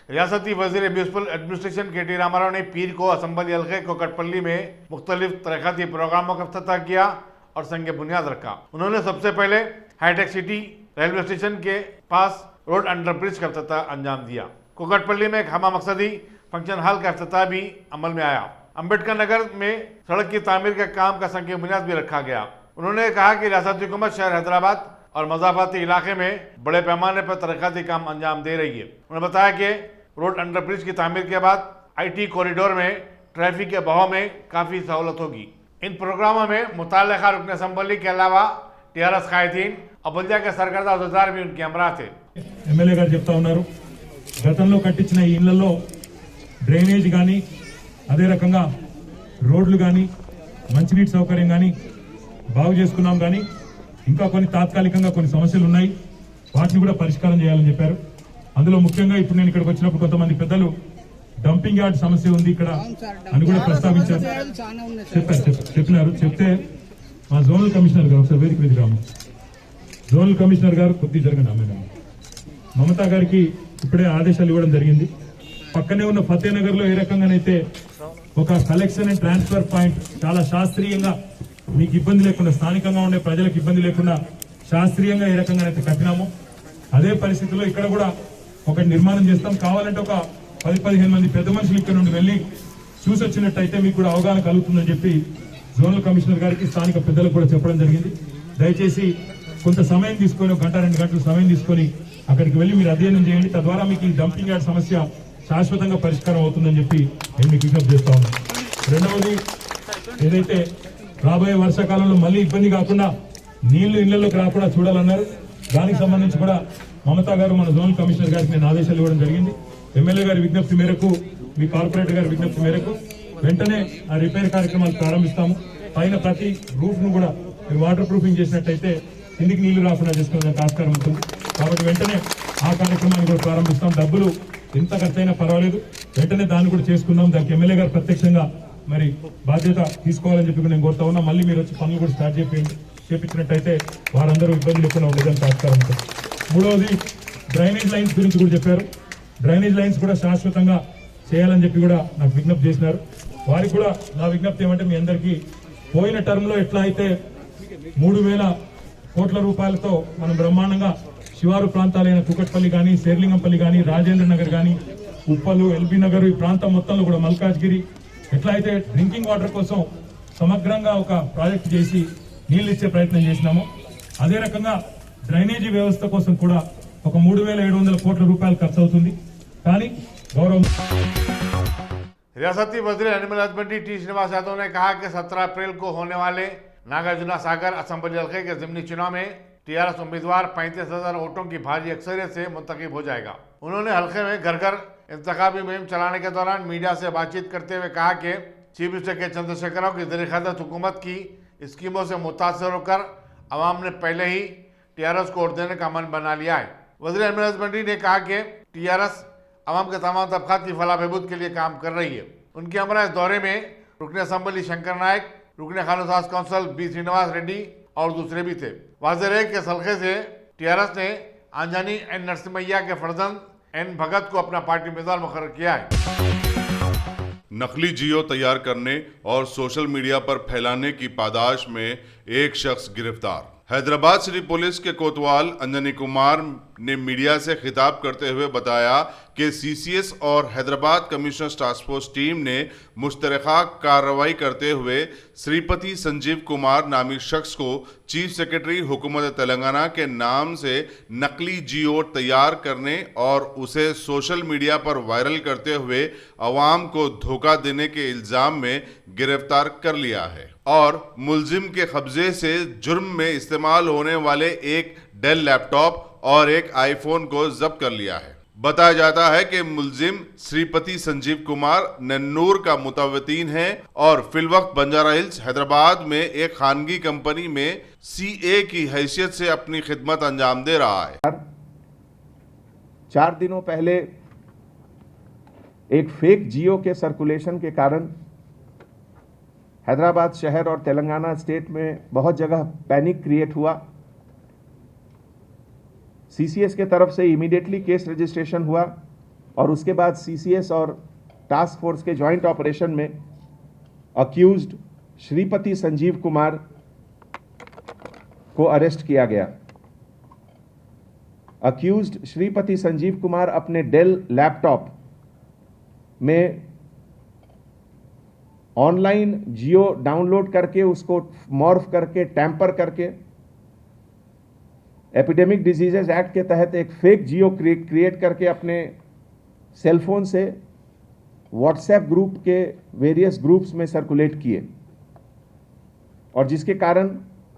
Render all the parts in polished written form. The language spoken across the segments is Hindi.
रियासती वजीर म्यूनिसिपल एडमिनिस्ट्रेशन के टी रामाराव ने पीर को असम्बली हल्के कोकटपल्ली में मुख्तलिफ तरक्याती प्रोग्रामों का इफ्तिताह किया और संग बुनियाद रखा। उन्होंने सबसे पहले हाईटेक सिटी रेलवे स्टेशन के पास रोड अंडरब्रिज का इफ्तिताह अंजाम दिया। कोकटपल्ली में एक हमा मकसदी फंक्शन हॉल का इफ्तिताह भी अमल में आया। अम्बेडकर नगर में सड़क की तामीर के काम का संग बुनियाद भी रखा गया। उन्होंने कहा कि रियासती हुकूमत शहर हैदराबाद और मज़ाफाती इलाके में बड़े पैमाने पर तरक्याती काम अंजाम दे रही है। उन्होंने बताया कि रोड अंडरब्रिज की तामीर के बाद IT कॉरिडोर में ट्रैफिक के बहाव में काफ़ी सहूलत होगी। इन प्रोग्रामों में मुताल्लिक़ा रुकन असम्बली के अलावा TRS कायदीन और बल्दिया के सरकर्दा अहदेदार भी उनके हमरा थे। ఎమ్మెల్యే గారు చెప్తా ఉన్నారు, గతంలో కట్టించిన ఈ ఇళ్లలో డ్రైనేజ్ కానీ అదే రకంగా రోడ్లు కానీ మంచినీటి సౌకర్యం కానీ బాగు చేసుకున్నాం, కానీ ఇంకా కొన్ని తాత్కాలికంగా కొన్ని సమస్యలు ఉన్నాయి, వాటిని కూడా పరిష్కారం చేయాలని చెప్పారు। అందులో ముఖ్యంగా ఇప్పుడు నేను ఇక్కడికి వచ్చినప్పుడు కొంతమంది పెద్దలు డంపింగ్ యార్డ్ సమస్య ఉంది ఇక్కడ అని కూడా ప్రస్తావించారు, చెప్పినారు। చెప్తే మా జోనల్ కమిషనర్ గారు ఒకసారి వేదిక మీద రాము, జోనల్ కమిషనర్ గారు కొద్ది జరగండి, అమ్మాయి మమతా గారికి ఇప్పుడే ఆదేశాలు ఇవ్వడం జరిగింది। పక్కనే ఉన్న ఫతేనగర్ లో ఏ రకంగానైతే ఒక కలెక్షన్ అండ్ ట్రాన్స్ఫర్ పాయింట్ చాలా శాస్త్రీయంగా మీకు ఇబ్బంది లేకుండా, స్థానికంగా ఉండే ప్రజలకు ఇబ్బంది లేకుండా శాస్త్రీయంగా ఏ రకంగానైతే కట్టినామో అదే పరిస్థితిలో ఇక్కడ కూడా ఒక నిర్మాణం చేస్తాం। కావాలంటే ఒక 10-15 మంది పెద్ద మనుషులు ఇక్కడ నుండి వెళ్ళి చూసి వచ్చినట్టయితే మీకు కూడా అవగాహన కలుగుతుందని చెప్పి జోనల్ కమిషనర్ గారికి స్థానిక పెద్దలకు కూడా చెప్పడం జరిగింది। దయచేసి కొంత సమయం తీసుకొని 1-2 గంటలు సమయం తీసుకొని అక్కడికి వెళ్ళి మీరు అధ్యయనం చేయండి, తద్వారా మీకు ఈ డంపింగ్ యార్డ్ సమస్య శాశ్వతంగా పరిష్కారం అవుతుందని చెప్పి నేను మీకు విజ్ఞప్తి చేస్తా ఉన్నాను। రెండవది, ఏదైతే రాబోయే వర్షాకాలంలో మళ్ళీ ఇబ్బంది కాకుండా నీళ్లు ఇళ్లలోకి రాకుండా చూడాలన్నారు, దానికి సంబంధించి కూడా మమతా గారు మన జోనల్ కమిషనర్ గారికి నేను ఆదేశాలు ఇవ్వడం జరిగింది। ఎమ్మెల్యే గారి విజ్ఞప్తి మేరకు, మీ కార్పొరేటర్ గారి విజ్ఞప్తి మేరకు వెంటనే ఆ రిపేర్ కార్యక్రమాలు ప్రారంభిస్తాము। పైన ప్రతి రూఫ్ ను కూడా మీరు వాటర్ ప్రూఫింగ్ చేసినట్టయితే కిందికి నీళ్లు రాకుండా చేసుకోవడానికి ఆస్కారం ఉంటుంది, కాబట్టి వెంటనే ఆ కార్యక్రమాన్ని కూడా ప్రారంభిస్తాం। డబ్బులు ఎంత ఖర్చైనా పర్వాలేదు, వెంటనే దాన్ని కూడా చేసుకుందాం। దానికి ఎమ్మెల్యే గారు ప్రత్యక్షంగా మరి బాధ్యత తీసుకోవాలని చెప్పి నేను కోరుతా ఉన్నా। మళ్ళీ మీరు వచ్చి పనులు కూడా స్టార్ట్ చేపించినట్టయితే వారందరూ ఇబ్బంది లేకుండా ఉండేదానికి ఆస్కారం ఉంటుంది। మూడవది, డ్రైనేజ్ లైన్స్ గురించి కూడా చెప్పారు। డ్రైనేజ్ లైన్స్ కూడా శాశ్వతంగా చేయాలని చెప్పి కూడా నాకు విజ్ఞప్తి చేసినారు। వారికి కూడా నా విజ్ఞప్తి ఏమంటే, మీ అందరికీ పోయిన టర్మ్ లో ఎట్లా అయితే 3000 కోట్ల రూపాయలతో మనం బ్రహ్మాండంగా శివారు ప్రాంతాలైన కుకట్పల్లి కానీ, శేర్లింగంపల్లి కానీ, రాజేంద్ర నగర్ కానీ, ఉప్పలు, LB నగర్, ఈ ప్రాంతం మొత్తంలో కూడా మల్కాజ్గిరి ఎట్లా అయితే డ్రింకింగ్ వాటర్ కోసం సమగ్రంగా ఒక ప్రాజెక్ట్ చేసి నీళ్లు ఇచ్చే ప్రయత్నం చేసినామో, అదే రకంగా డ్రైనేజీ వ్యవస్థ కోసం కూడా ఒక 3700 కోట్ల రూపాయలు ఖర్చు అవుతుంది। కానీ గౌరవ रियासती वजीर animal husbandry T Srinivas Yadav ने कहा कि 17 अप्रैल को होने वाले नागार्जुना सागर असम्बली हल्के के ज़िमनी चुनाव में TRS उम्मीदवार 35,000 वोटों की भारी अक्सरियत से मुंतखब हो जाएगा। उन्होंने हल्के में घर घर इंतखाबी मुहिम चलाने के दौरान मीडिया से बातचीत करते हुए कहा कि चीफ मिनिस्टर के चंद्रशेखर राव की ज़र-ए-क़यादत हुकूमत की स्कीमों से मुतासर होकर अवाम ने पहले ही TRS को वोट देने का मन बना लिया है। वज़ीर एनिमल हस्बेंड्री ने कहा कि TRS अवाम के तमाम तबक़ात की फलाह बहबूद के लिए काम कर रही है। उनके हमरा इस दौरे में रुकन असम्बली शंकर नायक, रुकन खानसाज काउंसिल B श्रीनिवास रेड्डी और दूसरे भी थे। वाज़ेह है कि हल्के से TRS ने आंजानी N नरसिम्हैया के फर्जंद N भगत को अपना पार्टी उम्मीदवार मुकर्रर किया है। नकली जियो तैयार करने और सोशल मीडिया पर फैलाने की पादाश में एक शख्स गिरफ्तार। हैदराबाद सिटी पुलिस के कोतवाल अंजनी कुमार ने मीडिया से खिताब करते हुए बताया कि CCS और Hyderabad commissioners task force team ने मुश्तरका कार्रवाई करते हुए श्रीपति संजीव कुमार नामी शख्स को चीफ सेक्रेटरी हुकूमत तेलंगाना के नाम से नकली जियो तैयार करने और उसे सोशल मीडिया पर वायरल करते हुए अवाम को धोखा देने के इल्जाम में गिरफ्तार कर लिया है और मुलजिम के कब्जे से जुर्म में इस्तेमाल होने वाले एक डेल लैपटॉप और एक आईफोन को जब्त कर लिया है। बताया जाता है कि मुलजिम श्रीपति संजीव कुमार नन्नूर का मुतवतीन है और फिलवक्त बंजारा हिल्स हैदराबाद में एक खानगी कंपनी में CA की हैसियत से अपनी खिदमत अंजाम दे रहा है। 4 दिनों पहले एक फेक जियो के सर्कुलेशन के कारण हैदराबाद शहर और तेलंगाना स्टेट में बहुत जगह पैनिक क्रिएट हुआ। CCS के तरफ से इमीडिएटली केस रजिस्ट्रेशन हुआ और उसके बाद सीसीएस और टास्क फोर्स के जॉइंट ऑपरेशन में अक्यूज्ड श्रीपति संजीव कुमार को अरेस्ट किया गया। अक्यूज्ड श्रीपति संजीव कुमार अपने डेल लैपटॉप में ऑनलाइन जियो डाउनलोड करके उसको मॉर्फ करके टैंपर करके एपिडेमिक डिजीजेज एक्ट के तहत एक फेक जियो क्रिएट करके अपने सेलफोन से व्हाट्सएप ग्रुप के वेरियस ग्रुप्स में सर्कुलेट किए और जिसके कारण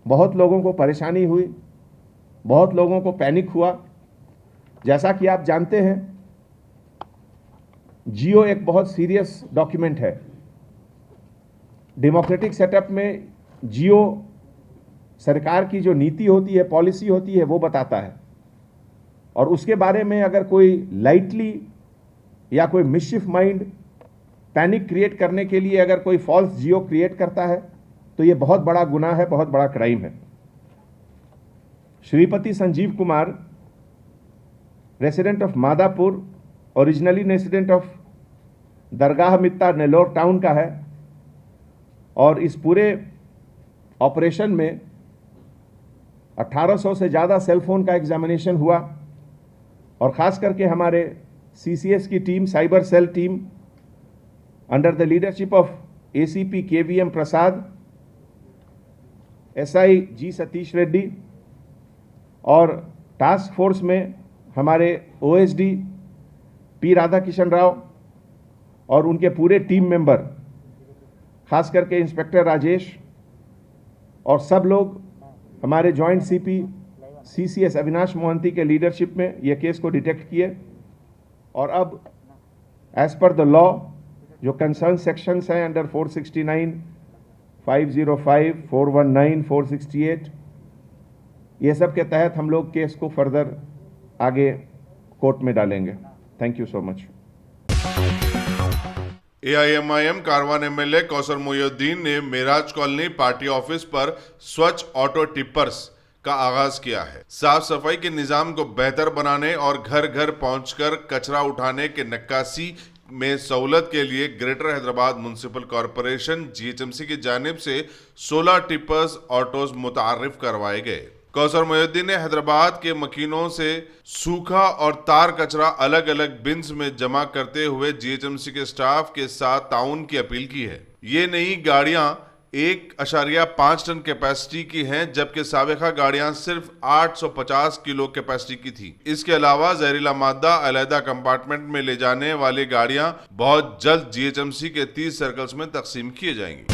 बहुत लोगों को परेशानी हुई, बहुत लोगों को पैनिक हुआ। जैसा कि आप जानते हैं, जियो एक बहुत सीरियस डॉक्यूमेंट है। डेमोक्रेटिक सेटअप में जियो सरकार की जो नीति होती है, पॉलिसी होती है, वो बताता है और उसके बारे में अगर कोई लाइटली या कोई मिसचिफ माइंड पैनिक क्रिएट करने के लिए अगर कोई फॉल्स जियो क्रिएट करता है तो ये बहुत बड़ा गुनाह है, बहुत बड़ा क्राइम है। Sripati Sanjeev Kumar resident of Madapur, originally resident of Dargah Mitta Nellore town का है और इस पूरे ऑपरेशन में 1800 से ज़्यादा सेलफोन का एग्जामिनेशन हुआ और ख़ास करके हमारे सीसीएस की टीम, cyber cell team under the leadership of ACP KVM Prasad, SI G Satish Reddy और टास्क फोर्स में हमारे ओएसडी पी राधा किशन राव और उनके पूरे टीम मेंबर, खास करके इंस्पेक्टर राजेश और सब लोग हमारे joint CP CCS Avinash Mohanty के लीडरशिप में ये केस को डिटेक्ट किए और अब एज पर द लॉ जो कंसर्न सेक्शंस हैं अंडर 469, 505, 419, 468, ये सब के तहत हम लोग केस को फर्दर आगे कोर्ट में डालेंगे। Thank you so much. AIMIM Karwan MLA Kausar Mohiuddin ने मेराज कॉलोनी पार्टी ऑफिस पर स्वच्छ ऑटो टिपर्स का आगाज किया है। साफ सफाई के निजाम को बेहतर बनाने और घर घर पहुंचकर कचरा उठाने के निकासी में सहूलत के लिए greater Hyderabad municipal corporation GHMC की जानिब से 16 टिपर्स ऑटोज मुतारिफ करवाए गए। कौसर मोहिउद्दीन ने हैदराबाद के मकीनों से सूखा और तार कचरा अलग अलग बिन्स में जमा करते हुए जीएचएमसी के स्टाफ के साथ ताउन की अपील की है। ये नई गाड़ियां 1.5 टन कैपेसिटी की हैं, जबकि साबिका गाड़ियां सिर्फ 850 किलो कैपेसिटी की थी। इसके अलावा जहरीला मादा अलहदा कंपार्टमेंट में ले जाने वाली गाड़ियां बहुत जल्द जीएचएमसी के 30 सर्कल्स में तकसीम किए जाएंगी।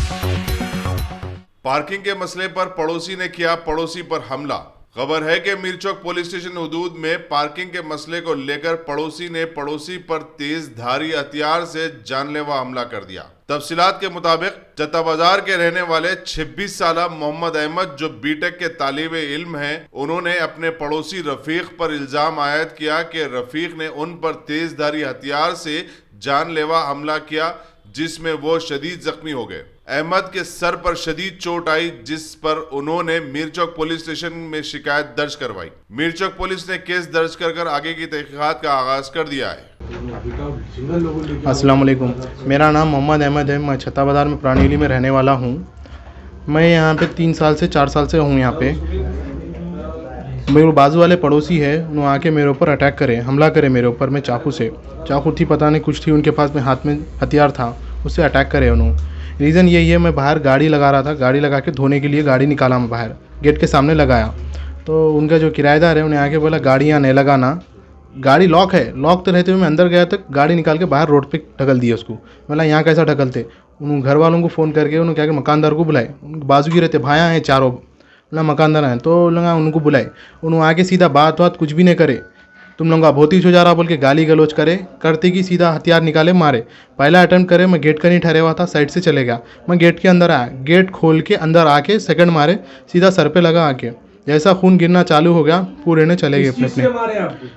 पार्किंग के मसले पर पड़ोसी ने किया पड़ोसी पर हमला। खबर है कि मीरचौक पुलिस स्टेशन हदूद में पार्किंग के मसले को लेकर पड़ोसी ने पड़ोसी पर तेज धारी हथियार से जानलेवा हमला कर दिया। तफसीलात के मुताबिक जत्ता बाजार के रहने वाले 26 साला मोहम्मद अहमद जो बीटेक के तालिबे इल्म हैं, उन्होंने अपने पड़ोसी रफीक पर इल्जाम आयद किया कि रफीक ने उन पर तेज धारी हथियार से जानलेवा हमला किया, जिसमें वो शदीद जख्मी हो गए। अहमद के सर पर शदीद चोट आई, जिस पर उन्होंने मीरचौक पुलिस स्टेशन में शिकायत दर्ज करवाई। मीरचौक पुलिस ने केस दर्ज कर आगे की तहकीकात का आगाज कर दिया है। अस्सलाम वालेकुम, मेरा नाम मोहम्मद अहमद है। मैं छत्ता बाजार में पुरानी में रहने वाला हूँ। मैं यहाँ पे 3 साल से 4 साल से हूँ। यहाँ पे मेरे बाजू वाले पड़ोसी है, उन्होंने आके मेरे ऊपर अटैक करे, हमला करे मेरे ऊपर में चाकू से। चाकू थी, पता नहीं कुछ थी उनके पास में, हाथ में हथियार था, उससे अटैक करे उन्होंने। रीज़न यही है, मैं बाहर गाड़ी लगा रहा था, गाड़ी लगा के धोने के लिए गाड़ी निकाला, मैं बाहर गेट के सामने लगाया तो उनका जो किराएदार है उन्हें आके बोला गाड़ियाँ नहीं लगाना, गाड़ी लॉक है। लॉक तो रहते हुए मैं अंदर गया तक गाड़ी निकाल के बाहर रोड पे ढकल दिया उसको। बोला यहाँ कैसा ढकलते? उन्होंने घर वालों को फ़ोन करके उन्होंने क्या कि मकानदार को बुलाए, उनके बाजू की रहते भाया हैं चारों, बोला मकानदार हैं, तो लगा उनको बुलाए। उन्होंने आके सीधा बात कुछ भी नहीं करे, तुम लोगों का बहुत ही हो जा रहा बोल के गाली गलोच करे, करते कि सीधा हथियार निकाले मारे। पहला अटेम्प्ट करे, मैं गेट का नहीं ठहरे हुआ था, साइड से चले गया, मैं गेट के अंदर आया, गेट खोल के अंदर आके सेकंड मारे, सीधा सर पे लगा आके, जैसा खून गिरना चालू हो गया पूरे ने चले गए अपने।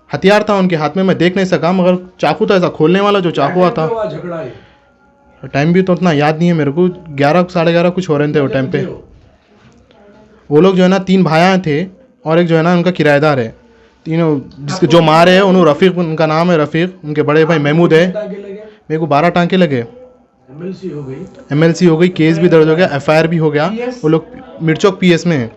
हथियार था उनके हाथ में, मैं देख नहीं सका, मगर चाकू था ऐसा खोलने वाला जो चाकू आता। टाइम भी तो उतना याद नहीं है मेरे को, 11 साढ़े 11 कुछ हो रहे थे वो टाइम पे। वो लोग जो है ना 3 भाइयाँ थे और एक जो है ना उनका किराएदार है। तीनों जिसके जो मारे हैं उन्होंने रफ़ीक, उनका नाम है रफ़ीक, उनके बड़े भाई महमूद है। मेरे को 12 टांके लगे, MLC हो गई, केस भी दर्ज हो गया, FIR भी हो गया। वो लोग मिर्चोक PS में हैं।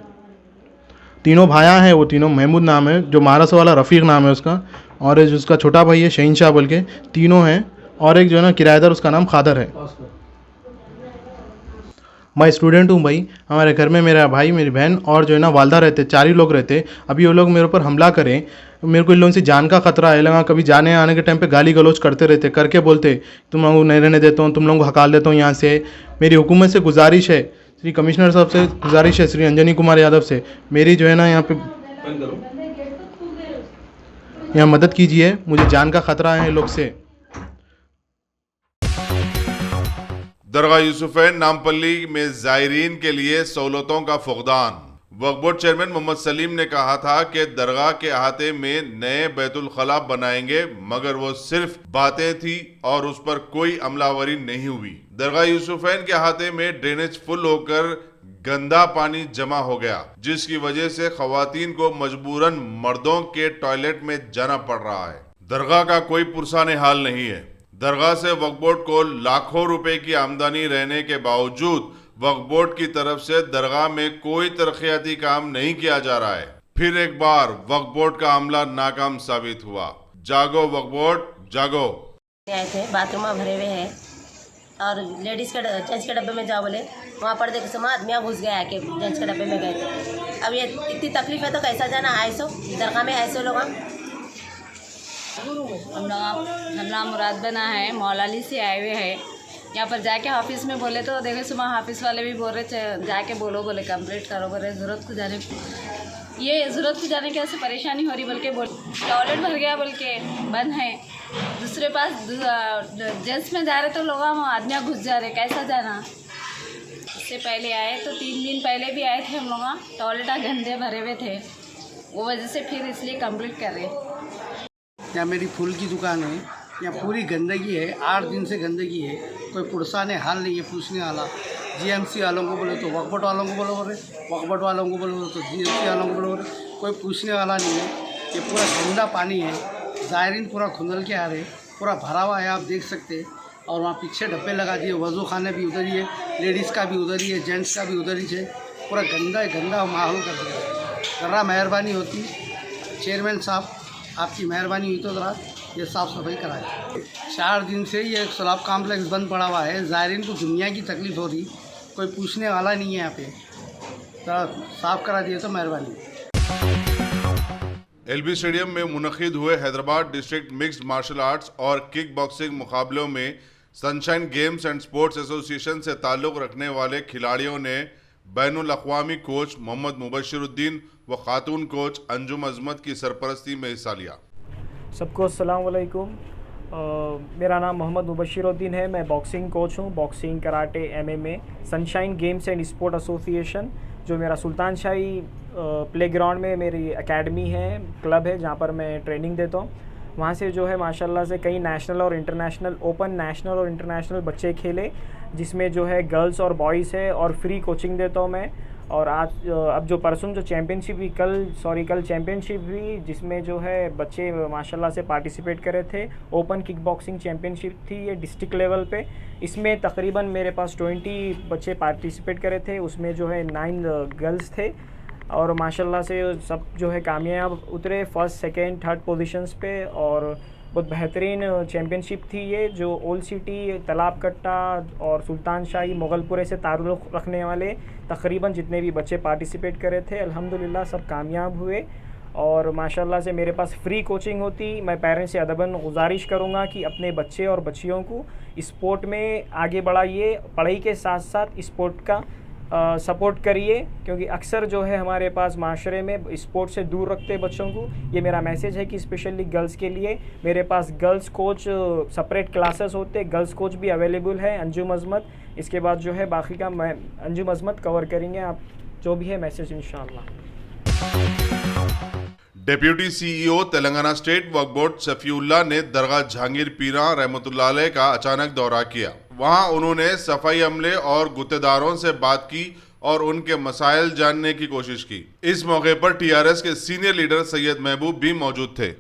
तीनों भाया हैं, वो तीनों, महमूद नाम है, जो मारस वाला रफ़ीक नाम है उसका, और जो उसका छोटा भाई है शहीनशाह बोल के, तीनों हैं। और एक जो है ना किराएदार, उसका नाम खादर है। मैं स्टूडेंट हूँ भाई। हमारे घर में मेरा भाई, मेरी बहन और जो है ना वालदा रहते, 4 ही लोग रहते। अभी वो लोग मेरे ऊपर हमला करें, मेरे को इन लोगों से जान का खतरा है लगा। कभी जाने आने के टाइम पे गाली गलौज करते रहते, करके बोलते तुम लोगों को नहीं रहने देता हूँ, तुम लोगों को हकाल देता हूँ यहाँ से। मेरी हुकूमत से गुजारिश है, श्री कमिश्नर साहब से गुजारिश है, श्री अंजनी कुमार यादव से, मेरी जो है ना यहाँ पे यहाँ मदद कीजिए, मुझे जान का खतरा है लोग से। दरगाह यूसुफैन नामपल्ली में जायरीन के लिए सहूलतों का फुकदान। वक्फ बोर्ड चेयरमैन मोहम्मद सलीम ने कहा था कि दरगाह के अहाते में नए बैतुल खला बनाएंगे, मगर वो सिर्फ बातें थी और उस पर कोई अमलावरी नहीं हुई। दरगाह यूसुफैन के अहाते में ड्रेनेज फुल होकर गंदा पानी जमा हो गया, जिसकी वजह से खवातीन को मजबूरन मर्दों के टॉयलेट में जाना पड़ रहा है। दरगाह का कोई पुरसाने हाल नहीं है। दरगाह से वक्फ बोर्ड को लाखों रुपए की आमदनी रहने के बावजूद वक्फ बोर्ड की तरफ से दरगाह में कोई तरक्याती काम नहीं किया जा रहा है। फिर एक बार वक्फ बोर्ड का अमला नाकाम साबित हुआ। जागो वक्फ बोर्ड, जागो। आए थे, बाथरूम भरे हुए हैं और लेडीज़ के जेंट्स के डब्बे में जाओ बोले, वहाँ पर देखो समा आदमियाँ घुस गया कि जेंट्स के डब्बे में गए थे। अब ये इतनी तकलीफ है तो कैसा जाना ऐसो दरगाह में, ऐसे लोग हम लोग नाम मुराद बना है, मौलाली से आए हुए हैं। यहाँ पर जाके ऑफिस में बोले तो देखो सुबह ऑफिस वाले भी बोल रहे जाके बोलो, बोले कंप्लीट करो, बोले ज़रूरत को जाने की ऐसे परेशानी हो रही बोल के बोल, टॉयलेट भर गया बोल के बंद है। दूसरे पास जेंट्स में जा रहे तो लोग आदमियाँ घुस जा रहे, कैसा जाना। इससे पहले आए तो 3 दिन पहले भी आए थे हम लोग, टॉयलेट गंदे भरे हुए थे, वो वजह से फिर इसलिए कंप्लीट कर रहे। यहाँ मेरी फूल की दुकान है, यहाँ पूरी गंदगी है, 8 दिन से गंदगी है, कोई पुरसाने हाल नहीं है पूछने वाला। GMC वालों को बोले तो वक्फ बोर्ड वालों को बोलो बोले, वक्फ बोर्ड वालों को बोलो तो GMC वालों को बोलो बोले, कोई पूछने वाला नहीं है। ये पूरा गंदा पानी है, जायरीन पूरा खुंदल के आ रहे, पूरा भरा हुआ है, आप देख सकते। और वहाँ पीछे डब्बे लगा दिए, वज़ू खाने भी उधर ही है, लेडीज़ का भी उधर ही है, जेंट्स का भी उधर ही है, पूरा गंदा माहौल कर दिया। ज़रा मेहरबानी होती चेयरमैन साहब, आपकी मेहरबानी हुई तो ज़रा ये साफ़ सफाई कराए। 4 दिन से ये सलाब कॉम्प्लेक्स बंद पड़ा हुआ है, ज़ायरीन को दुनिया की तकलीफ़ हो रही, कोई पूछने वाला नहीं है यहाँ पे, ज़रा साफ़ करा दिए तो मेहरबानी। LB स्टेडियम में मुनक़िद हुए Hyderabad district mixed martial arts और किक बॉक्सिंग मुकाबलों में sunshine games and sports association से ताल्लुक़ रखने वाले खिलाड़ियों ने बैनुल अक़वामी कोच मोहम्मद मुबश्शिरुद्दीन व खातून कोच अंजुम अज़मत की सरपरस्ती में हिस्सा लिया। सबको अस्सलाम वालेकुम। मेरा नाम मोहम्मद मुबश्शिरुद्दीन है, मैं बॉक्सिंग कोच हूँ, boxing, karate, MMA, sunshine games and sport association, जो मेरा सुल्तान शाही प्लेग्राउंड में मेरी एकेडमी है, क्लब है, जहाँ पर मैं ट्रेनिंग देता हूँ। वहाँ से जो है माशाल्लाह से कई नेशनल और इंटरनेशनल, ओपन नेशनल और इंटरनेशनल बच्चे खेले, जिसमें जो है गर्ल्स और बॉयज़ है, और फ्री कोचिंग देता हूँ मैं। और आज अब जो परसों जो चैम्पियनशिप हुई, कल चैम्पियनशिप हुई, जिसमें जो है बच्चे माशाल्लाह से पार्टिसिपेट करे थे। ओपन किक बॉक्सिंग चैम्पियनशिप थी ये डिस्ट्रिक्ट लेवल पे। इसमें तकरीबन मेरे पास 20 बच्चे पार्टिसिपेट करे थे, उसमें जो है 9 गर्ल्स थे, और माशाल्लाह से सब जो है कामयाब उतरे, फर्स्ट, सेकेंड, थर्ड पोजीशंस पे। और बहुत बेहतरीन चैम्पियनशिप थी ये, जो ओल्ड सिटी, तालाब कट्टा और सुल्तान शाही, मुगलपुरे से ताल्लुक़ रखने वाले तकरीबन जितने भी बच्चे पार्टिसिपेट करे थे, अल्हम्दुलिल्लाह सब कामयाब हुए। और माशाल्लाह से मेरे पास फ्री कोचिंग होती। मैं पेरेंट्स से अदबन गुजारिश करूँगा कि अपने बच्चे और बच्चियों को स्पोर्ट में आगे बढ़ाइए, पढ़ाई के साथ साथ स्पोर्ट का सपोर्ट करिए, क्योंकि अक्सर जो है हमारे पास माशरे में स्पोर्ट से दूर रखते बच्चों को। ये मेरा मैसेज है कि स्पेशली गर्ल्स के लिए मेरे पास गर्ल्स कोच सेपरेट क्लासेस होते, गर्ल्स कोच भी अवेलेबल है, अंजुम अज़मत। इसके बाद जो है बाकी का मैं अंजुम अज़मत कवर करेंगे, आप जो भी है मैसेज इंशाअल्लाह। डिप्टी CEO तेलंगाना स्टेट वक्फ बोर्ड शफीउल्लाह ने दरगाह जहांगीर पीरा रहमतुल्लाह अलैह का अचानक दौरा किया। वहां उन्होंने सफाई अमले और गुत्तेदारों से बात की और उनके मसाइल जानने की कोशिश की। इस मौके पर टीआरएस के सीनियर लीडर सैयद महबूब भी मौजूद थे।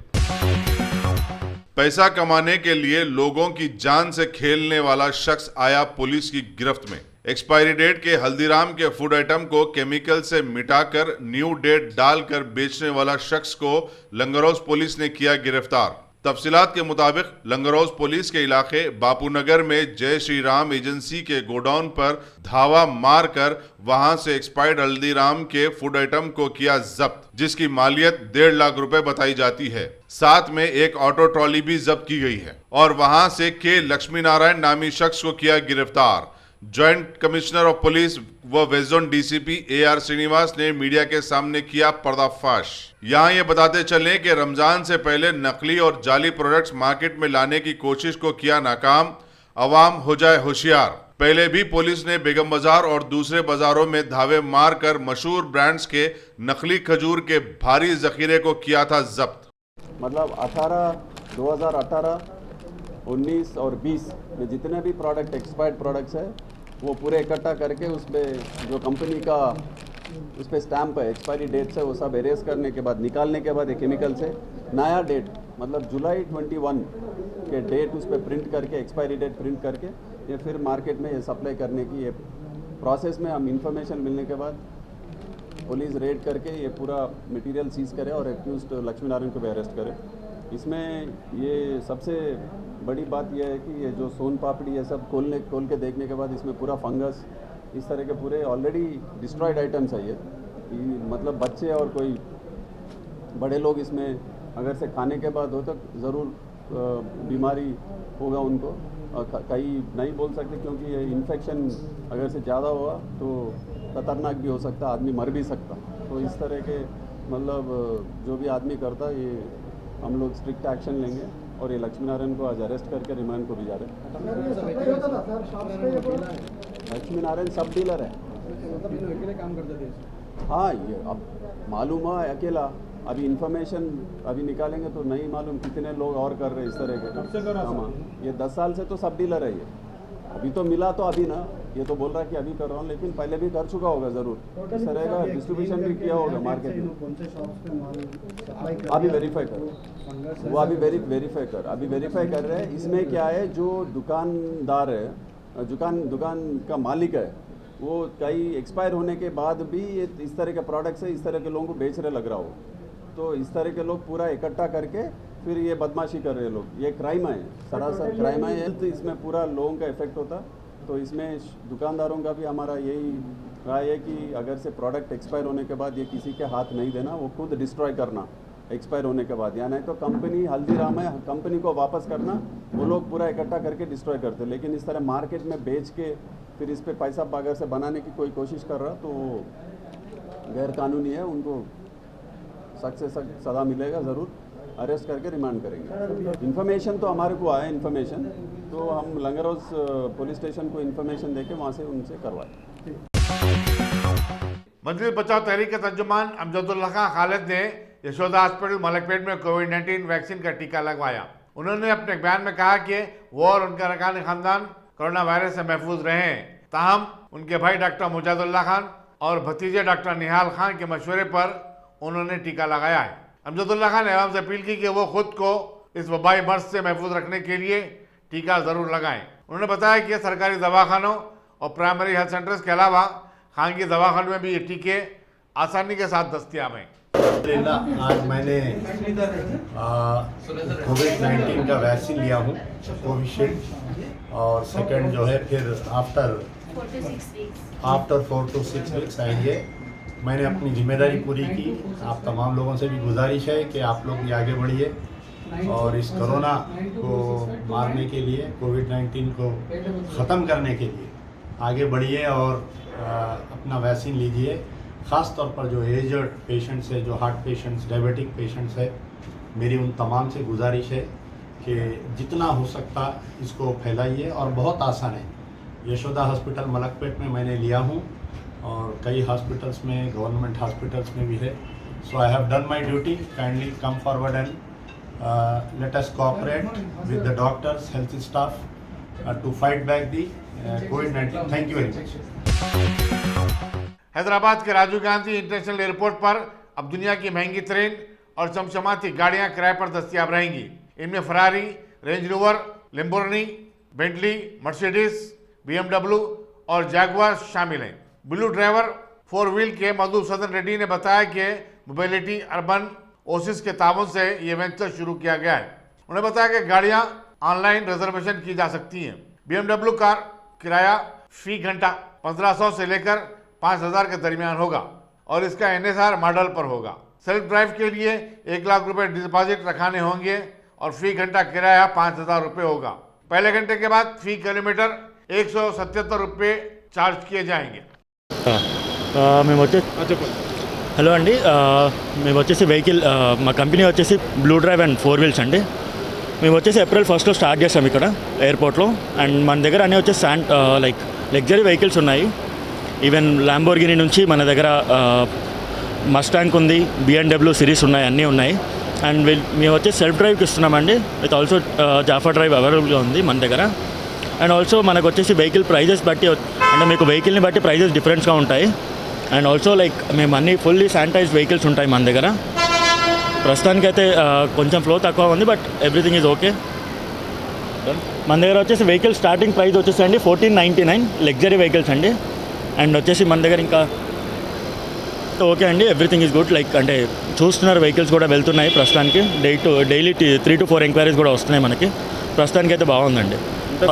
पैसा कमाने के लिए लोगों की जान से खेलने वाला शख्स आया पुलिस की गिरफ्त में। एक्सपायरी डेट के हल्दीराम के फूड आइटम को केमिकल से मिटाकर न्यू डेट डालकर बेचने वाला शख्स को लंगरौज पुलिस ने किया गिरफ्तार। तफसीलात के मुताबिक लंगरौज पुलिस के इलाके बापूनगर में जय श्री राम एजेंसी के गोडाउन पर धावा मारकर वहां से एक्सपायर्ड हल्दीराम के फूड आइटम को किया जब्त, जिसकी मालियत 1.5 लाख रुपए बताई जाती है। साथ में एक ऑटो ट्रॉली भी जब्त की गई है और वहां से के लक्ष्मी नारायण नामी शख्स को किया गिरफ्तार। ज्वाइंट कमिश्नर ऑफ पुलिस व west zone DCP AR Srinivas ने मीडिया के सामने किया पर्दाफाश। यहाँ ये बताते चले कि रमजान से पहले नकली और जाली प्रोडक्ट्स मार्केट में लाने की कोशिश को किया नाकाम, अवाम हो जाए होशियार। पहले भी पुलिस ने बेगम बाजार और दूसरे बाजारों में धावे मारकर मशहूर ब्रांड्स के नकली खजूर के भारी जखीरे को किया था जब्त। मतलब 2018, 19 और 20 में जितने भी प्रोडक्ट एक्सपायर्ड प्रोडक्ट्स है वो पूरे इकट्ठा करके उस पर जो कंपनी का उस पर स्टैम्प है एक्सपायरी डेट से वो सब एरेज करने के बाद निकालने के बाद एक केमिकल से नया डेट मतलब जुलाई 21 के डेट उस पर प्रिंट करके एक्सपायरी डेट प्रिंट करके ये फिर मार्केट में ये सप्लाई करने की ये प्रोसेस में हम इंफॉर्मेशन मिलने के बाद पुलिस रेड करके ये पूरा मटेरियल सीज करे और एक्यूज्ड लक्ष्मी नारायण को भी अरेस्ट करे। इसमें ये सबसे बड़ी बात यह है कि ये जो सोन पापड़ी ये सब खोल के देखने के बाद इसमें पूरा फंगस इस तरह के पूरे ऑलरेडी डिस्ट्रॉयड आइटम्स है ये मतलब बच्चे और कोई बड़े लोग इसमें अगर से खाने के बाद हो तो ज़रूर बीमारी होगा उनको और कई नहीं बोल सकते क्योंकि ये इन्फेक्शन अगर से ज़्यादा हुआ तो खतरनाक भी हो सकता, आदमी मर भी सकता। तो इस तरह के मतलब जो भी आदमी करता ये हम लोग स्ट्रिक्ट एक्शन लेंगे और ये लक्ष्मी नारायण को आज अरेस्ट करके रिमांड को भी जा रहे हैं। लक्ष्मी नारायण सब डीलर है। हाँ ये अब मालूम हुआ अकेला, अभी इंफॉर्मेशन अभी निकालेंगे तो नहीं मालूम कितने लोग और कर रहे हैं इस तरह के। हाँ ये 10 साल से तो सब डीलर है ये, अभी तो मिला तो अभी ना ये तो बोल रहा है कि अभी कर रहा हूँ लेकिन पहले भी कर चुका होगा ज़रूर। इस तरह का डिस्ट्रीब्यूशन भी किया होगा मार्केट में। अभी वेरीफाई कर वो अभी वेरीफाई कर रहे हैं। इसमें क्या है जो दुकानदार है दुकान का मालिक है वो कई एक्सपायर होने के बाद भी ये इस तरह के प्रोडक्ट्स है इस तरह के लोगों को बेच रहे लग रहा हो तो इस तरह के लोग पूरा इकट्ठा करके फिर ये बदमाशी कर रहे लोग। ये क्राइम है, सरासर क्राइम है। तो इसमें पूरा लोगों का इफेक्ट होता तो इसमें दुकानदारों का भी हमारा यही राय है कि अगर से प्रोडक्ट एक्सपायर होने के बाद ये किसी के हाथ नहीं देना, वो खुद डिस्ट्रॉय करना एक्सपायर होने के बाद, या नहीं तो कंपनी हल्दीराम है कंपनी को वापस करना, वो लोग पूरा इकट्ठा करके डिस्ट्रॉय करते। लेकिन इस तरह मार्केट में बेच के फिर इस पर पैसा अगर से बनाने की कोई कोशिश कर रहा तो गैर कानूनी है, उनको सख्त से सख्त सज़ा मिलेगा, ज़रूर अरेस्ट करके रिमांड करेंगे। इन्फॉर्मेशन तो हमारे को आया इन्फॉर्मेशन तो हम लंगरौज पुलिस स्टेशन को इन्फॉर्मेशन देके वहाँ से उनसे करवाए। मंदिर बचाओ तहरीक के तर्जुमान अमजदुल्ला खान खालिद ने यशोदा हॉस्पिटल मलकपेट में कोविड-19 वैक्सीन का टीका लगवाया। उन्होंने अपने बयान में कहा कि वो और उनका अरकान खानदान कोरोना वायरस से महफूज रहे हैं। ताहम उनके भाई डॉक्टर मुजादुल्ला खान और भतीजे डॉक्टर निहाल खान के मशवरे पर उन्होंने टीका लगाया है। अमजदुल्ला खान ने आवाम से अपील की कि वो खुद को इस वबाई मर्ज से महफूज रखने के लिए टीका ज़रूर लगाएं। उन्होंने बताया कि सरकारी दवाखानों और प्राइमरी हेल्थ सेंटर्स के अलावा खानगी दवाखानों में भी ये टीके आसानी के साथ दस्तियाब हैं। आज मैंने कोविड-19 का वैक्सीन लिया हूँ कोविशील्ड, और सेकंड जो है फिर आफ्टर 4 to 6 वीक्स आएंगे। मैंने अपनी जिम्मेदारी पूरी की। आप तमाम लोगों से भी गुजारिश है कि आप लोग भी आगे बढ़िए और इस कोरोना को मारने के लिए, कोविड-19 को ख़त्म करने के लिए आगे बढ़िए और अपना वैक्सीन लीजिए। ख़ास तौर पर जो एजड पेशेंट्स है, जो हार्ट पेशेंट्स, डायबिटिक पेशेंट्स है, मेरी उन तमाम से गुजारिश है कि जितना हो सकता इसको फैलाइए और बहुत आसान है। यशोदा हॉस्पिटल मलकपेट में मैंने लिया हूँ और कई हॉस्पिटल्स में, गवर्नमेंट हॉस्पिटल्स में भी है। So I have done my duty. Kindly come forward and let us cooperate with the doctors, health staff to fight back the कोविड-19। Thank you very much. Hyderabad के राजीव गांधी इंटरनेशनल एयरपोर्ट पर अब दुनिया की महंगी ट्रेन और चमचमाती गाड़ियां किराए पर दस्तियाब रहेंगी। इनमें Ferrari, range rover, Lamborghini, Bentley, Mercedes, BMW और जैगुआर शामिल हैं। ब्लू ड्राइवर 4 व्हील के मधुसूदन रेड्डी ने बताया कि मोबिलिटी अर्बन ओसिस के ताबन से ये वेंचर शुरू किया गया है। उन्होंने बताया कि गाड़ियां ऑनलाइन रिजर्वेशन की जा सकती हैं। BMW कार किराया फी घंटा 1500 से लेकर 5000 के दरमियान होगा और इसका NSR मॉडल पर होगा। सेल्फ ड्राइव के लिए 1 लाख रुपए डिपॉजिट रखाने होंगे और फी घंटा किराया 5000 रुपये होगा। पहले घंटे के बाद फी किलोमीटर 177 रुपये चार्ज किए जाएंगे। మేము వచ్చే హలో అండి, మేము వచ్చేసి వెహికల్ మా కంపెనీ వచ్చేసి బ్లూ డ్రైవ్ అండ్ 4 వీల్స్ అండి. మేము వచ్చేసి ఏప్రిల్ 1 స్టార్ట్ చేస్తాం ఇక్కడ ఎయిర్పోర్ట్లో. అండ్ మన దగ్గర అన్నీ వచ్చేసి లైక్ లగ్జరీ వెహికల్స్ ఉన్నాయి. ఈవెన్ ల్యాంబోర్గినీ నుంచి మన దగ్గర మస్టాంగ్ ఉంది, BMW సిరీస్ ఉన్నాయి, అన్నీ ఉన్నాయి. అండ్ మేము వచ్చేసి సెల్ఫ్ డ్రైవ్కి ఇస్తున్నామండి. విత్ ఆల్సో జాఫర్ డ్రైవ్ అవైలబుల్గా ఉంది మన దగ్గర. అండ్ ఆల్సో మనకు వచ్చేసి వెహికల్ ప్రైజెస్ బట్టి అంటే మీకు వెహికల్ని బట్టి ప్రైజెస్ డిఫరెన్స్గా ఉంటాయి. అండ్ ఆల్సో లైక్ మేము అన్ని ఫుల్లీ శానిటైజ్డ్ వెహికల్స్ ఉంటాయి మన దగ్గర. ప్రస్తుతానికైతే కొంచెం ఫ్లో తక్కువ ఉంది, బట్ ఎవ్రీథింగ్ ఈజ్ ఓకే. మన దగ్గర వచ్చేసి వెహికల్ స్టార్టింగ్ ప్రైస్ వచ్చేసి అండి 1499 లగ్జరీ వెహికల్స్ అండి. అండ్ వచ్చేసి మన దగ్గర ఇంకా ఓకే అండి, ఎవ్రీథింగ్ ఈజ్ గుడ్. లైక్ అంటే చూస్తున్నారు వెహికల్స్ కూడా వెళ్తున్నాయి ప్రస్తుతానికి. డైలీ 3 to 4 ఎంక్వైరీస్ కూడా వస్తున్నాయి మనకి. ప్రస్తుతానికి అయితే బాగుందండి.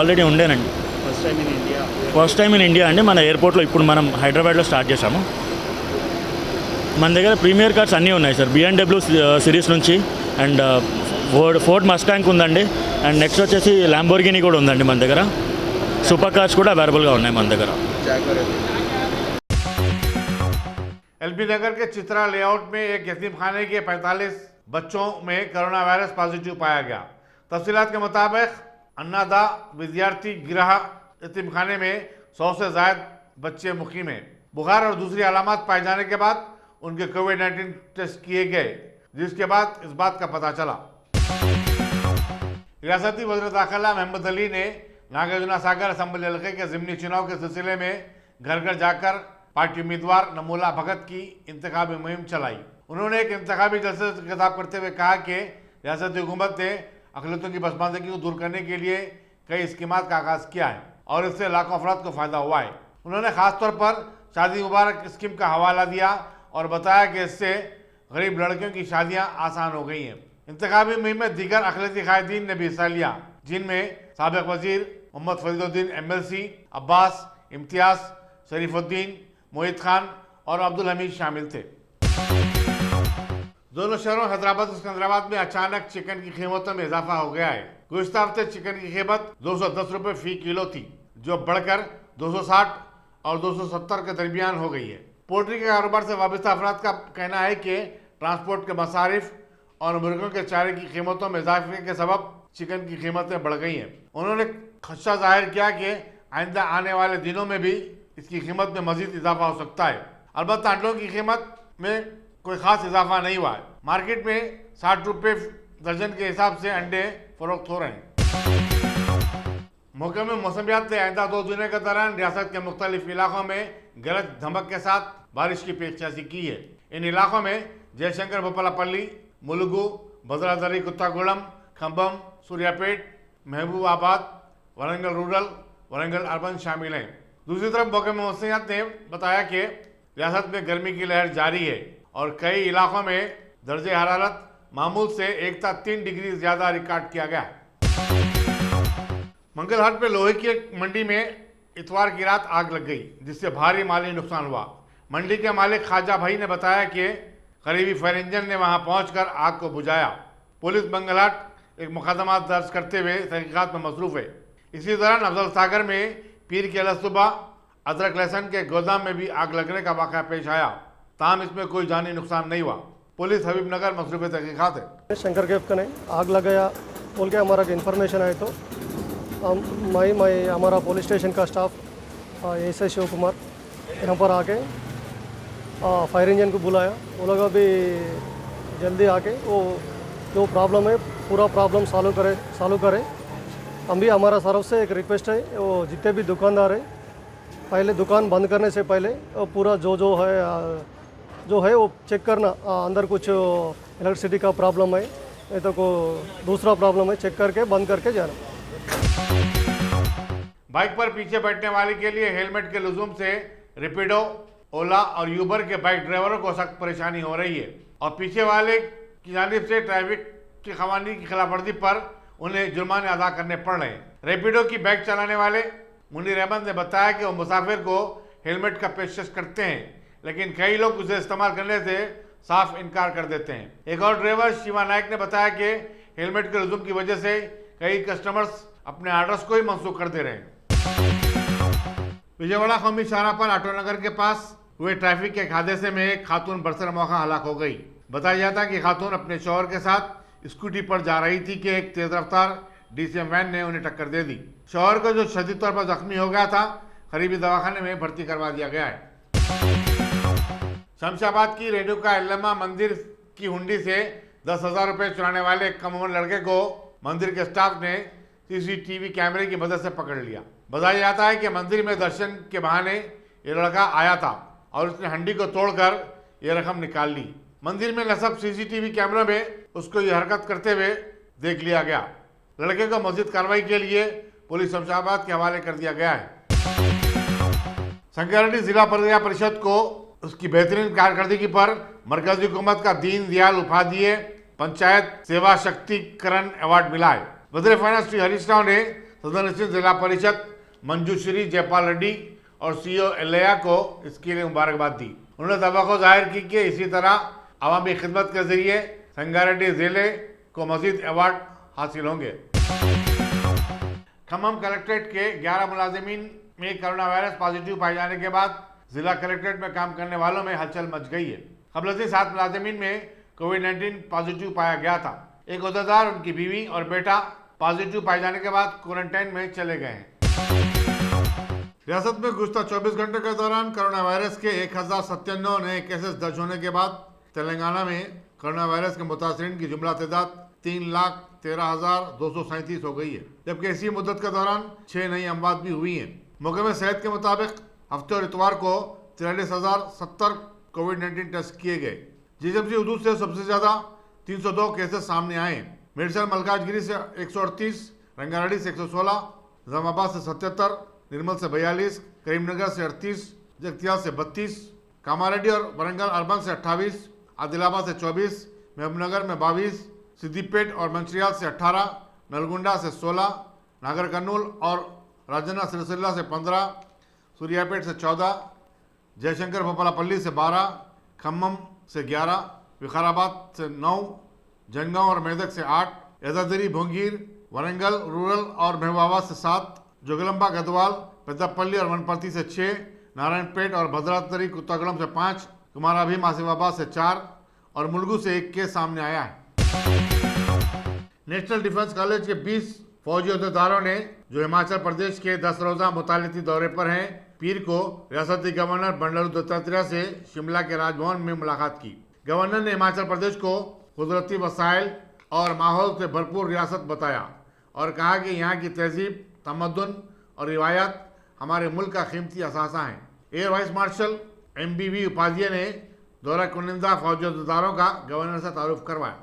ఆల్రెడీ ఉండేనండి, ఫస్ట్ టైం ఇన్ ఇండియా అండి. మన ఎయిర్పోర్ట్లో ఇప్పుడు మనం హైదరాబాద్లో స్టార్ట్ చేసాము. మన దగ్గర ప్రీమియర్ కార్స్ అన్నీ ఉన్నాయి సార్, BMW సిరీస్ నుంచి. అండ్ ఫోర్డ్ మస్టాంగ్ ఉందండి. అండ్ నెక్స్ట్ వచ్చేసి ల్యాంబోర్గినీ కూడా ఉందండి మన దగ్గర. సూపర్ కార్స్ కూడా అవైలబుల్గా ఉన్నాయి మన దగ్గర. LB नगर के चित्रा लेआउट में एक यतीम खाने के 45 बच्चों में कोरोना वायरस पॉजिटिव पाया गया। तफसीलात के मुताबिक अन्नादा विद्यार्थी गृह यतीम खाने में 100 से ज्यादा बच्चे मुकीम हैं। बुखार और दूसरी अलामत पाए जाने के बाद उनके कोविड-19 टेस्ट किए गए, जिसके बाद इस बात का पता चला। रियासती वज़ीर दाखिला मोहम्मद अली ने नागार्जुना सागर असम्बली हल्के के ज़िमनी चुनाव के सिलसिले में घर घर जाकर पार्टी उम्मीदवार नमूला भगत की इंतखाबी मुहिम चलाई। उन्होंने एक इंतखाबी जलसे से खिताब करते हुए कहा कि रियासती हुकूमत ने अक़लियतों की बसमानदगी को दूर करने के लिए कई स्कीमात का आगाज़ किया है और इससे लाखों अफराद को फ़ायदा हुआ है। उन्होंने ख़ासतौर पर शादी मुबारक स्कीम का हवाला दिया और बताया कि इससे गरीब लड़कियों की शादियाँ आसान हो गई हैं। इंतखाबी मुहिम में दीगर अक़लियती कायदीन ने भी हिस्सा लिया, जिनमें साबिक़ वज़ीर मोहम्मद फरीदुद्दीन MLC, अब्बास, इम्तियाज़, शरीफुद्दीन, मोहित खान और अब्दुल हमीद शामिल थे। दोनों शहरों हैदराबाद और सिकंदराबाद में अचानक चिकन की कीमतों में इजाफा हो गया है। गुज़िश्ता हफ्ते चिकन की कीमत 210 रुपये फी किलो थी, जो बढ़कर 260 और 270 के दरमियान हो गई है। पोल्ट्री के कारोबार से वाबस्ता अफराद का कहना है कि ट्रांसपोर्ट के मसारिफ और मुर्गों के चारे की कीमतों में इजाफे के सबब चिकन की कीमतें बढ़ गई हैं। उन्होंने खदशा जाहिर किया कि आइंदा आने वाले दिनों में भी इसकी कीमत में मजीद इजाफा हो सकता है। अलबत्ता अंडों की कीमत में कोई ख़ास इजाफा नहीं हुआ है। मार्केट में 60 रुपये दर्जन के हिसाब से अंडे फरोख्त हो रहे हैं। महकमे मौसमियात ने आइंदा 2 दिनों के दौरान रियासत के मुख्तलिफ इलाकों में गरज धमक के साथ बारिश की पेशकशी की है। इन इलाकों में जयशंकर बोपलापल्ली, मुलुगु, भद्रादरी, कुत्तागुड़म, खम्बम, सूर्यापेट, महबूबाबाद, वरंगल रूरल, वरंगल अर्बन शामिल हैं। दूसरी तरफ महकमे मौसमियात ने बताया कि रियासत में गर्मी की लहर जारी है और कई इलाकों में दर्जे हरारत मामूल से 1.3 डिग्री ज़्यादा रिकॉर्ड किया गया। मंगलहाट पे लोहे की एक मंडी में इतवार की रात आग लग गई, जिससे भारी माली नुकसान हुआ। मंडी के मालिक ख्वाजा भाई ने बताया कि करीबी फायर इंजन ने वहां पहुंचकर आग को बुझाया। पुलिस मंगलहाट एक मुकदमा दर्ज करते हुए तहकीकात में मसरूफ है। इसी दौरान अफजल सागर में पीर के अलसुबह अदरक लहसुन के गोदाम में भी आग लगने का वाक़या पेश आया। ताहम इसमें कोई जानी नुकसान नहीं हुआ। पुलिस हबीबनगर मसरूफ तहकीकात है। शंकर केफ का आग लग गया बोल के हमारा इन्फॉर्मेशन आए तो मैं हमारा पुलिस स्टेशन का स्टाफ SI शिव कुमार यहाँ पर आके फायर इंजन को बुलाया। वो लोग अभी जल्दी आके वो जो प्रॉब्लम है पूरा प्रॉब्लम सॉल्व करे। हम भी हमारा तरफ से एक रिक्वेस्ट है, वो जितने भी दुकानदार है पहले दुकान बंद करने से पहले पूरा जो है वो चेक करना, अंदर कुछ इलेक्ट्रिसिटी का प्रॉब्लम है नहीं तो कोई दूसरा प्रॉब्लम है, चेक करके बंद करके जाना। बाइक पर पीछे बैठने वाले के लिए हेलमेट के लुज़ुम से रैपिडो, ओला और यूबर के बाइक ड्राइवरों को सख्त परेशानी हो रही है और पीछे वाले की जानिब से ट्रैफिक के कवानीन की खिलाफवर्जी पर उन्हें जुर्माने अदा करने पड़ रहे हैं। रैपिडो की बाइक चलाने वाले मुनीर अहमद ने बताया कि वो मुसाफिर को हेलमेट का पेशकश करते हैं, लेकिन कई लोग उसे इस्तेमाल करने से साफ इनकार कर देते हैं। एक और ड्राइवर शिवा नायक ने बताया कि हेलमेट के लुज़ुम की वजह से कई कस्टमर्स अपने ऑर्डर्स को ही मनसूख कर दे रहे हैं। विजयवाड़ा कौमी शाहरा पर आटोनगर के पास हुए ट्रैफिक के एक हादसे में एक खातून बरसर मौका हलाक हो गई। बताया जाता है कि खातून अपने शौहर के साथ स्कूटी पर जा रही थी कि एक तेज रफ्तार डीसीएम वैन ने उन्हें टक्कर दे दी। शौहर को जो शदीद तौर पर जख्मी हो गया था, करीबी दवाखाने में भर्ती करवा दिया गया है। शमशाबाद की रेणुका एल्लम्मा मंदिर की हुंडी से 10,000 रुपए चुराने वाले एक कम उम्र लड़के को मंदिर के स्टाफ ने सीसीटीवी कैमरे की मदद से पकड़ लिया। बताया जाता है कि मंदिर में दर्शन के बहाने ये लड़का आया था और उसने हंडी को तोड़कर ये रकम निकाल ली। मंदिर में नस्ब सीसीटीवी कैमरों में उसको ये हरकत करते हुए देख लिया गया। लड़के को मजीद कार्रवाई के लिए पुलिस शमशाबाद के हवाले कर दिया गया है। संगारेड्डी जिला परिषद को उसकी बेहतरीन कारकर्दगी पर मरकजी हुकूमत का दीन दयाल उपाध्याय पंचायत सेवा शक्तिकरण अवार्ड मिला है। वज़ीर फाइनेंस श्री हरीश राव ने सदर निश्चित जिला परिषद मंजूश्री जयपाल रेड्डी और सीईओ एलैया को इसके लिए मुबारकबाद दी। उन्होंने तवक्को जाहिर की कि इसी तरह अवामी खिदमत के जरिए संगारेड्डी जिले को मजीद अवार्ड हासिल होंगे। खम्मम कलेक्ट्रेट के 11 मुलाजिमीन में कोरोना वायरस पॉजिटिव पाए जाने के बाद जिला कलेक्ट्रेट में काम करने वालों में हलचल मच गई है। कबल से 7 मुलाजिमीन में कोविड-19 पॉजिटिव पाया गया था। एक ओहदेदार, उनकी बीवी और बेटा पॉजिटिव पाए जाने के बाद क्वारंटाइन में चले गए हैं। रियासत में गुज़श्ता 24 घंटे के दौरान कोरोना वायरस के 1097 नए केसेस दर्ज होने के बाद तेलंगाना में कोरोना वायरस के मुतासरीन की जुमला तादाद 3,13,237 हो गई है, जबकि इसी मुद्दत के दौरान 6 नई अमवात भी हुई हैं। महकमे सेहत के मुताबिक हफ्ते और इतवार को 43,070 कोविड-19 टेस्ट किए गए। जीएमसी हदूद से सबसे ज्यादा 302 केसेस सामने आए। मेडसर मलकाजगिरी से 138, रंगारेड्डी से 116, निजामाबाद से 77, निर्मल से 42, करीमनगर से 38, जगतियाल से 32, कामारेड्डी और वरंगल अर्बन से 28, आदिलाबाद से 24, महबूबनगर में 22, सिद्दीपेट और मंचिरियाल से 18, नलगुंडा से 16, नागर कर्नूल और राजन्ना सिलसिला से 15, सूर्यापेट से 14, जयशंकर भोपालापल्ली से 12, खम्मम से 11, विकाराबाद से 9, जनगांव और मेदक से 8, यादाद्री भोंगीर, वरंगल रूरल और महबूबाबाद से 7, जोगलंबा गदवाल, पेद्दापल्ली और वनपर्ती से 6, नारायणपेट और भद्राद्री कुत्तागुड़म से 5, कुमारा भीम आसिफाबाद से 4 और मुलुगु से 1 केस सामने आया है। नेशनल डिफेंस कॉलेज के 20 फौजी अहदेदारों ने जो हिमाचल प्रदेश के 10 रोजा मुतालिकी दौरे पर हैं, पीर को रियासती गवर्नर बंडारू दत्तात्रेय से शिमला के राजभवन में मुलाकात की। गवर्नर ने हिमाचल प्रदेश को कुदरती वसाइल और माहौल से भरपूर रियासत बताया और कहा कि यहाँ की तहजीब, तमद्दुन और रिवायत हमारे मुल्क का कीमती असासा हैं। Air vice marshal MBV Upadhyay ने दौरा कुनिंदा फौजी अहदेदारों का गवर्नर से तारुफ करवाया।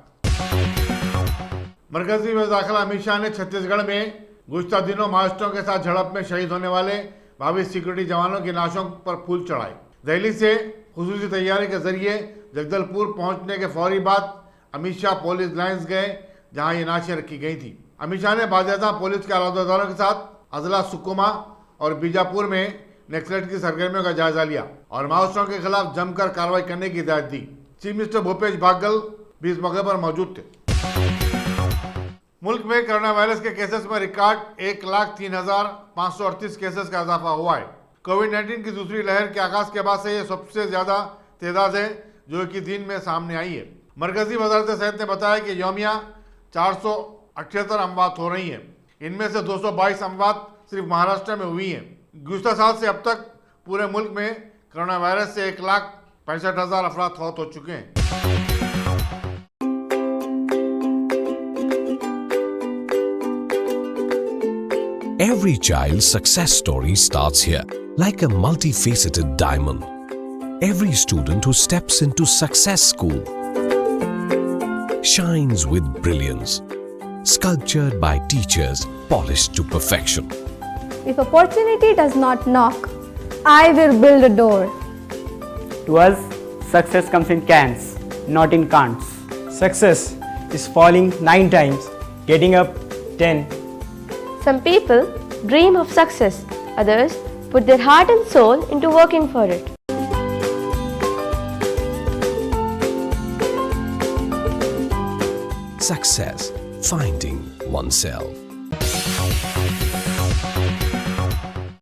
मरकजी वज़ीर दाखिला अमित शाह ने छत्तीसगढ़ में गुज़श्ता दिनों माओइस्टों के साथ झड़प में शहीद होने वाले 22 सिक्योरिटी जवानों की लाशों पर फूल चढ़ाए। दिल्ली से खुसूसी तैयारी के जरिए जगदलपुर पहुंचने के फौरी बाद अमित शाह पुलिस लाइन्स गए, जहां ये लाशें रखी गई थी। अमित शाह ने बाकायदा पुलिस के अहदेदारों के साथ अजला सुकुमा और बीजापुर में नक्सलेट की सरगर्मियों का जायजा लिया और माओइस्टों के खिलाफ जमकर कार्रवाई करने की हिदायत दी। चीफ मिनिस्टर भूपेश बागल भी इस मौके पर मौजूद थे। मुल्क में कोरोना वायरस के केसेस में रिकॉर्ड 1,03,538 केसेस का इजाफा हुआ है। कोविड-19 की दूसरी लहर के आगाज के बाद से ये सबसे ज्यादा तादाद है जो कि दिन में सामने आई है। मरकजी वजारत सेहत ने बताया कि यौमिया 478 अमवात हो रही हैं। इनमें से 222 अमवात सिर्फ महाराष्ट्र में हुई हैं। गुज़श्ता साल से अब तक पूरे मुल्क में कोरोना वायरस से 1,65,000 अफराद फौत हो चुके हैं। Every child's success story starts here. Like a multifaceted diamond, every student who steps into Success School shines with brilliance, sculptured by teachers polished to perfection. If opportunity does not knock, I will build a door. To us, success comes in cans, not in can'ts. Success is falling 9 times, getting up 10. Some people dream of success, others put their heart and soul into working for it. Success, finding oneself.